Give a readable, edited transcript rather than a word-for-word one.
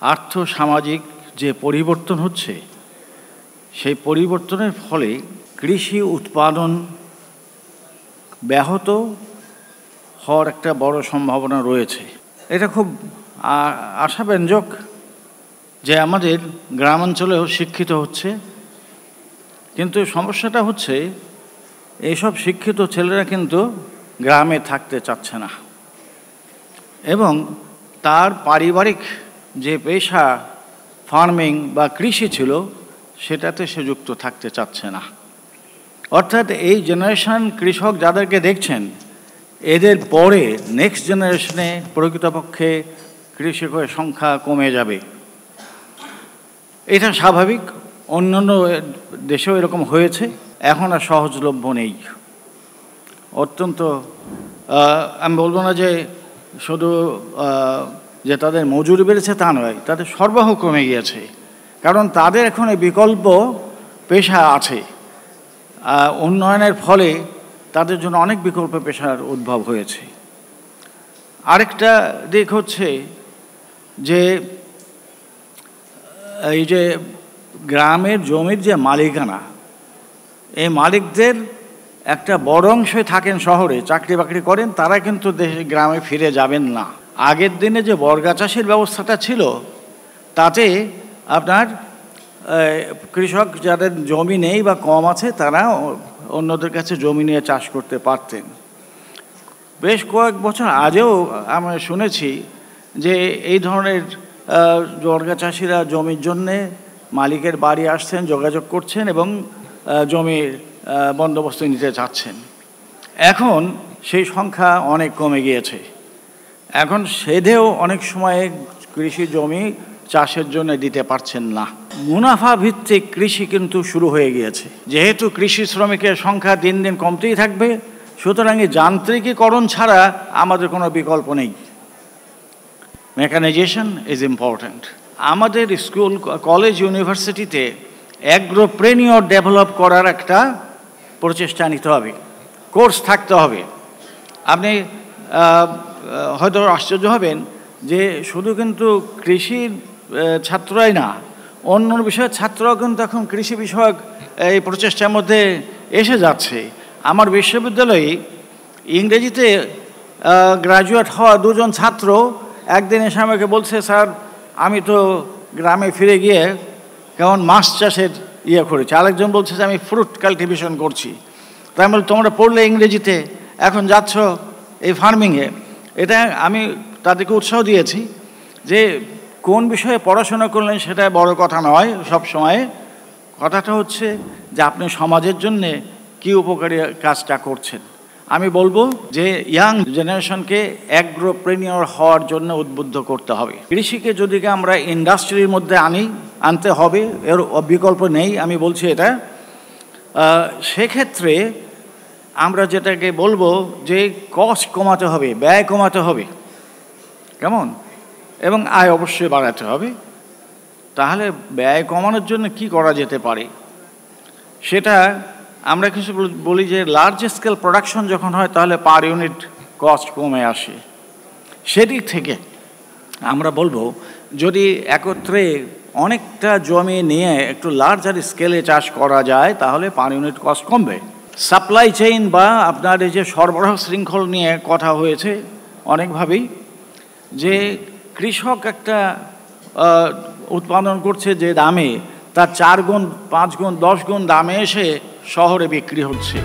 আর্থসামাজিক যে পরিবর্তন হচ্ছে, সেই পরিবর্তনের ফলে কৃষি উৎপাদন ব্যাহত হওয়ার একটা বড় সম্ভাবনা রয়েছে। এটা খুব আশাব্যঞ্জক যে আমাদের গ্রামাঞ্চলেও শিক্ষিত হচ্ছে, কিন্তু সমস্যাটা হচ্ছে এইসব শিক্ষিত ছেলেরা কিন্তু গ্রামে থাকতে চাচ্ছে না এবং তার পারিবারিক যে পেশা ফার্মিং বা কৃষি ছিল সেটাতে সে যুক্ত থাকতে চাচ্ছে না। অর্থাৎ এই জেনারেশন কৃষক যাদেরকে দেখছেন, এদের পরে নেক্সট জেনারেশনে প্রকৃতপক্ষে কৃষকের সংখ্যা কমে যাবে। এটা স্বাভাবিক, অন্যান্য দেশেও এরকম হয়েছে, এখন আর সহজলভ্য নেই। অত্যন্ত আমি বলবো না যে শুধু যে তাদের মজুরি বেড়েছে তা নয়, তাদের সরবরাহ কমে গিয়েছে, কারণ তাদের এখন এই বিকল্প পেশা আছে। উন্নয়নের ফলে তাদের জন্য অনেক বিকল্প পেশার উদ্ভব হয়েছে। আরেকটা দিক হচ্ছে যে এই যে গ্রামের জমির যে মালিকানা, এই মালিকদের একটা বড় অংশই থাকেন শহরে, চাকরি বাকরি করেন, তারা কিন্তু গ্রামে ফিরে যাবেন না। আগের দিনে যে বর্গা চাষের ব্যবস্থাটা ছিল, তাতে আপনার কৃষক যাদের জমি নেই বা কম আছে, তারা অন্যদের কাছে জমি নিয়ে চাষ করতে পারতেন। বেশ কয়েক বছর আগেও আমরা শুনেছি যে এই ধরনের বর্গা চাষিরা জমির জন্যে মালিকের বাড়ি আসছেন, যোগাযোগ করছেন এবং জমির বন্দোবস্ত নিতে চাচ্ছেন। এখন সেই সংখ্যা অনেক কমে গিয়েছে। এখন সেধেও অনেক সময় কৃষি জমি চাষের জন্য দিতে পারছেন না। মুনাফা ভিত্তিক কৃষি কিন্তু শুরু হয়ে গিয়েছে। যেহেতু কৃষি শ্রমিকের সংখ্যা দিন দিন কমতেই থাকবে, সুতরাং এই যান্ত্রিকীকরণ ছাড়া আমাদের কোনো বিকল্প নেই। Mechanisation is important. আমাদের স্কুল, কলেজ, ইউনিভার্সিটিতে অ্যাগ্রোপ্রেনিয়র ডেভেলপ করার একটা প্রচেষ্টা নিতে হবে, কোর্স থাকতে হবে। আপনি হয়তো আশ্চর্য হবেন যে শুধু কিন্তু কৃষির ছাত্ররাই না, অন্য বিষয়ের ছাত্ররাও কিন্তু এখন কৃষি বিষয়ক এই প্রচেষ্টার মধ্যে এসে যাচ্ছে। আমার বিশ্ববিদ্যালয়ে ইংরেজিতে গ্র্যাজুয়েট হওয়া দুজন ছাত্র একদিন এসে আমাকে বলছে, স্যার আমি তো গ্রামে ফিরে গিয়ে কেমন মাছ চাষের করেছি। আরেকজন বলছে যে আমি ফ্রুট কাল্টিভেশন করছি। তাই আমি বলি, তোমরা পড়লে ইংরেজিতে, এখন যাচ্ছ এই ফার্মিংয়ে। এটা আমি তাদেরকে উৎসাহ দিয়েছি যে কোন বিষয়ে পড়াশোনা করলেন সেটা বড় কথা নয়, সব সময় কথাটা হচ্ছে যে আপনি সমাজের জন্যে কী উপকারী কাজটা করছেন। আমি বলবো যে ইয়াং জেনারেশনকে অ্যাগ্রোপ্রেনিয়র হওয়ার জন্য উদ্বুদ্ধ করতে হবে। কৃষিকে যদি আমরা ইন্ডাস্ট্রির মধ্যে আনতে হবে, এর বিকল্প নেই, আমি বলছি এটা। সেক্ষেত্রে আমরা যেটাকে বলবো যে কস্ট কমাতে হবে, ব্যয় কমাতে হবে, কেমন, এবং আয় অবশ্যই বাড়াতে হবে। তাহলে ব্যয় কমানোর জন্য কি করা যেতে পারে সেটা আমরা কিছু বলি যে লার্জ স্কেল প্রোডাকশন যখন হয় তাহলে পার ইউনিট কস্ট কমে আসে। সেদিক থেকে আমরা বলবো যদি একত্রে অনেকটা জমি নিয়ে একটু লার্জার স্কেলে চাষ করা যায় তাহলে পার ইউনিট কস্ট কমবে। সাপ্লাই চেইন বা আপনার এই যে সরবরাহ শৃঙ্খল নিয়ে কথা হয়েছে অনেকভাবেই, যে কৃষক একটা উৎপাদন করছে যে দামে, তার 4 গুণ 5 গুণ 10 গুণ দামে এসে শহরে বিক্রি হচ্ছে।